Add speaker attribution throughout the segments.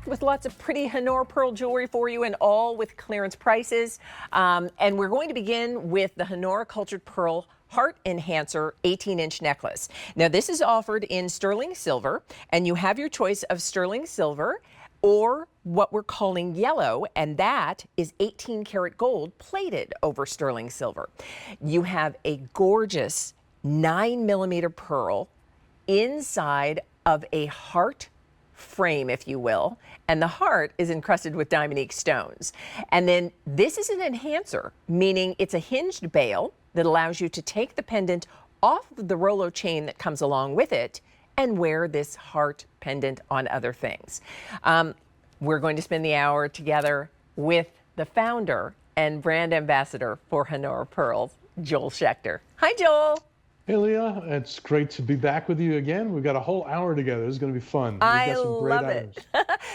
Speaker 1: with lots of pretty Honora pearl jewelry for you, and all with clearance prices. And we're going to begin with the Honora Cultured Pearl Heart Enhancer 18-inch necklace. Now, this is offered in sterling silver, and you have your choice of sterling silver or what we're calling yellow, and that is 18 karat gold plated over sterling silver. You have a gorgeous 9mm pearl inside of a heart frame, if you will, and the heart is encrusted with Diamonique stones. And then this is an enhancer, meaning it's a hinged bail that allows you to take the pendant off of the Rolo chain that comes along with it and wear this heart pendant on other things. We're going to spend the hour together with the founder and brand ambassador for Honora Pearls, Joel Schechter. Hi, Joel.
Speaker 2: Hey, Leah, it's great to be back with you again. We've got a whole hour together. This is going to be fun.
Speaker 1: I love it.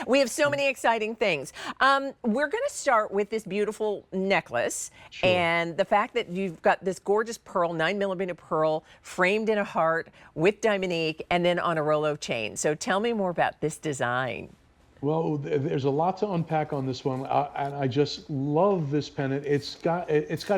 Speaker 1: We have so many exciting things. We're going to start with this beautiful necklace.
Speaker 2: Sure.
Speaker 1: And the fact that you've got this gorgeous pearl, 9mm pearl, framed in a heart with Diamonique and then on a Rolo chain. So tell me more about this design.
Speaker 2: Well, there's a lot to unpack on this one, and I just love this pendant. It's got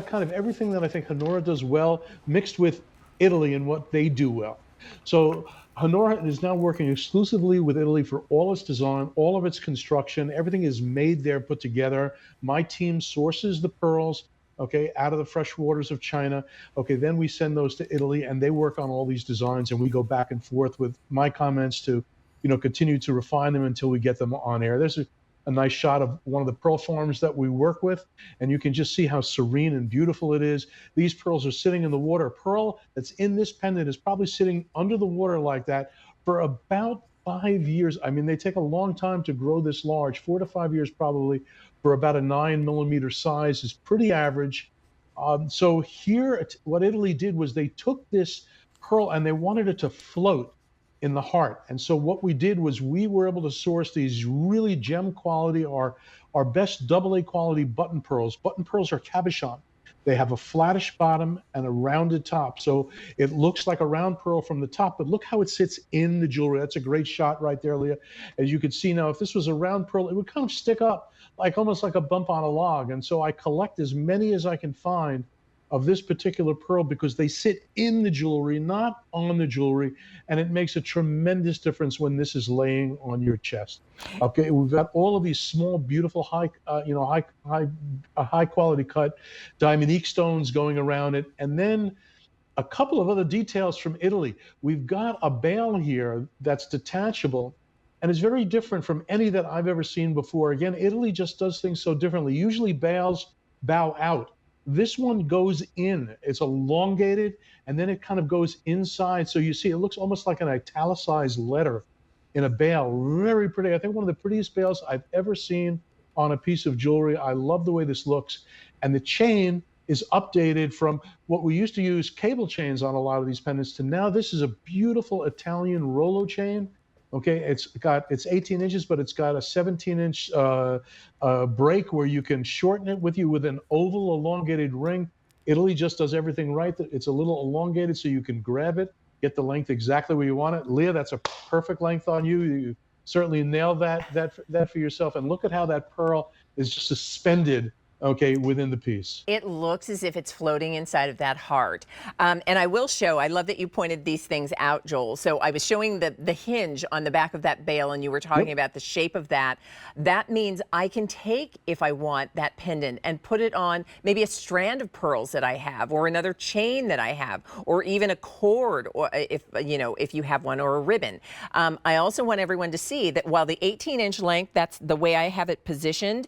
Speaker 2: kind of everything that I think Honora does well, mixed with Italy and what they do well. So Honora is now working exclusively with Italy for all its design, all of its construction. Everything is made there, put together. My team sources the pearls, okay, out of the fresh waters of China. Okay, then we send those to Italy, and they work on all these designs, and we go back and forth with my comments to, you know, continue to refine them until we get them on air. There's a nice shot of one of the pearl farms that we work with, and you can just see how serene and beautiful it is. These pearls are sitting in the water. A pearl that's in this pendant is probably sitting under the water like that for about 5 years. I mean, they take a long time to grow this large, 4 to 5 years probably, for about a 9mm size is pretty average. So here, what Italy did was they took this pearl and they wanted it to float in the heart. And so what we did was we were able to source these really gem quality, our best AA quality button pearls. Button pearls are cabochon. They have a flattish bottom and a rounded top. So it looks like a round pearl from the top, but look how it sits in the jewelry. That's a great shot right there, Leah. As you can see now, if this was a round pearl, it would kind of stick up like almost like a bump on a log. And so I collect as many as I can find of this particular pearl because they sit in the jewelry, not on the jewelry, and it makes a tremendous difference when this is laying on your chest. Okay, we've got all of these small, beautiful, high quality cut Diamonique stones going around it, and then a couple of other details from Italy. We've got a bail here that's detachable, and it's very different from any that I've ever seen before. Again, Italy just does things so differently. Usually bails bow out. This one goes in. It's elongated, and then it kind of goes inside. So you see, it looks almost like an italicized letter in a bail. Very pretty. I think one of the prettiest bails I've ever seen on a piece of jewelry. I love the way this looks. And the chain is updated from what we used to use cable chains on a lot of these pendants to now this is a beautiful Italian Rolo chain. Okay, it's 18 inches, but it's got a 17-inch break where you can shorten it with an oval elongated ring. Italy just does everything right. It's a little elongated so you can grab it, get the length exactly where you want it. Leah, that's a perfect length on you. You certainly nailed that for yourself. And look at how that pearl is just suspended, okay, within the piece.
Speaker 1: It looks as if it's floating inside of that heart. And I will show, I love that you pointed these things out, Joel. So I was showing the hinge on the back of that bail, and you were talking about the shape of that. That means I can take, if I want, that pendant and put it on maybe a strand of pearls that I have, or another chain that I have, or even a cord, or if you have one, or a ribbon. I also want everyone to see that while the 18-inch length, that's the way I have it positioned,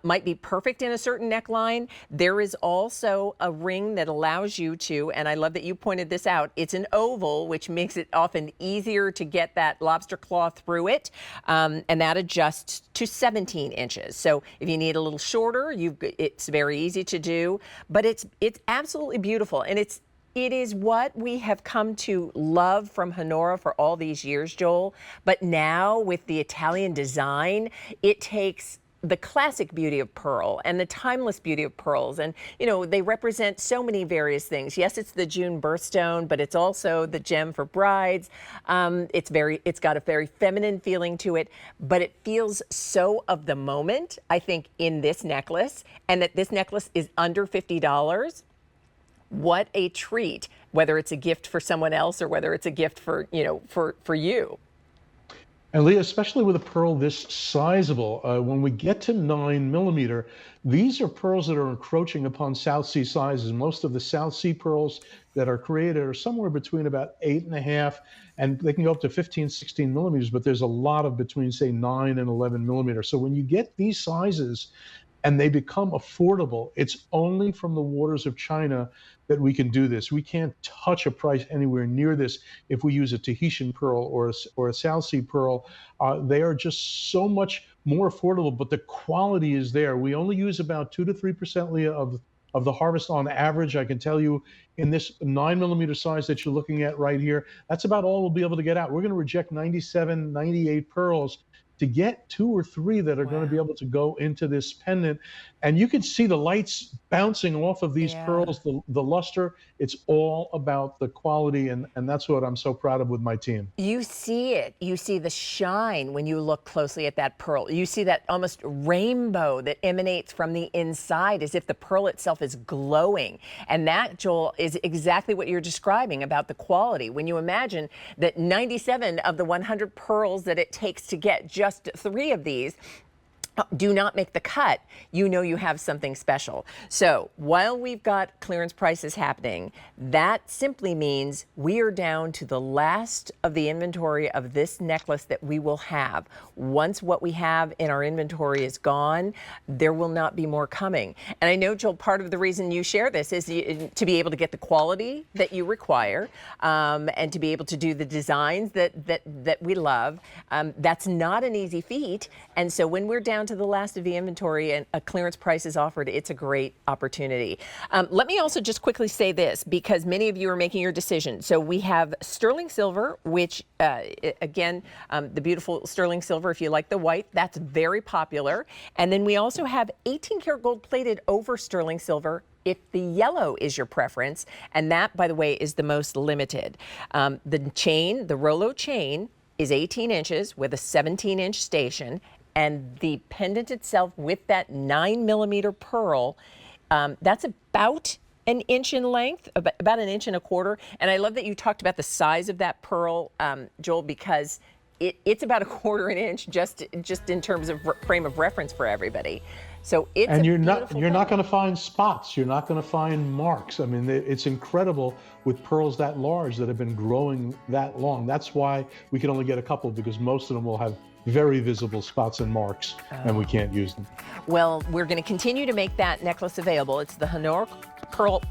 Speaker 1: might be perfect in a certain neckline, there is also a ring that allows you to, and I love that you pointed this out, it's an oval, which makes it often easier to get that lobster claw through it, and that adjusts to 17 inches. So if you need a little shorter, it's very easy to do, but it's absolutely beautiful, and it is what we have come to love from Honora for all these years, Joel, but now with the Italian design, it takes the classic beauty of pearl and the timeless beauty of pearls. And, you know, they represent so many various things. Yes, it's the June birthstone, but it's also the gem for brides. It's got a very feminine feeling to it, but it feels so of the moment, I think, in this necklace, and that this necklace is under $50. What a treat, whether it's a gift for someone else or whether it's a gift for, you know, for you.
Speaker 2: And Leah, especially with a pearl this sizable, when we get to 9 millimeter, these are pearls that are encroaching upon South Sea sizes. Most of the South Sea pearls that are created are somewhere between about 8.5, and they can go up to 15, 16 millimeters, but there's a lot of between, say, 9 and 11 millimeters. So when you get these sizes and they become affordable, it's only from the waters of China that we can do this. We can't touch a price anywhere near this if we use a Tahitian pearl or a South Sea pearl. They are just so much more affordable, but the quality is there. We only use about 2 to 3%, Leah, of the harvest on average. I can tell you in this 9 millimeter size that you're looking at right here, that's about all we'll be able to get out. We're gonna reject 97, 98 pearls to get 2 or 3 that are going to be able to go into this pendant. And you can see the lights bouncing off of these pearls, the luster. It's all about the quality, and that's what I'm so proud of with my team.
Speaker 1: You see it. You see the shine when you look closely at that pearl. You see that almost rainbow that emanates from the inside, as if the pearl itself is glowing. And that, Joel, is exactly what you're describing about the quality. When you imagine that 97 of the 100 pearls that it takes to get just 3 of these do not make the cut, you know you have something special. So while we've got clearance prices happening, that simply means we are down to the last of the inventory of this necklace that we will have. Once what we have in our inventory is gone, there will not be more coming. And I know, Joel, part of the reason you share this is to be able to get the quality that you require, and to be able to do the designs that we love. That's not an easy feat. And so when we're down to the last of the inventory and a clearance price is offered, it's a great opportunity. Let me also just quickly say this, because many of you are making your decision. So we have sterling silver, which again, the beautiful sterling silver, if you like the white, that's very popular. And then we also have 18 karat gold plated over sterling silver, if the yellow is your preference. And that, by the way, is the most limited. The chain, the Rolo chain, is 18 inches with a 17-inch station. And the pendant itself with that 9 millimeter pearl, that's about an inch in length, about an inch and a quarter. And I love that you talked about the size of that pearl, Joel, because it's about a quarter an inch just in terms of frame of reference for everybody. So it's
Speaker 2: you're not going to find spots. You're not going to find marks. I mean, it's incredible with pearls that large that have been growing that long. That's why we can only get a couple, because most of them will have very visible spots and marks, and we can't use them.
Speaker 1: Well, we're going to continue to make that necklace available. It's the Honora Pearl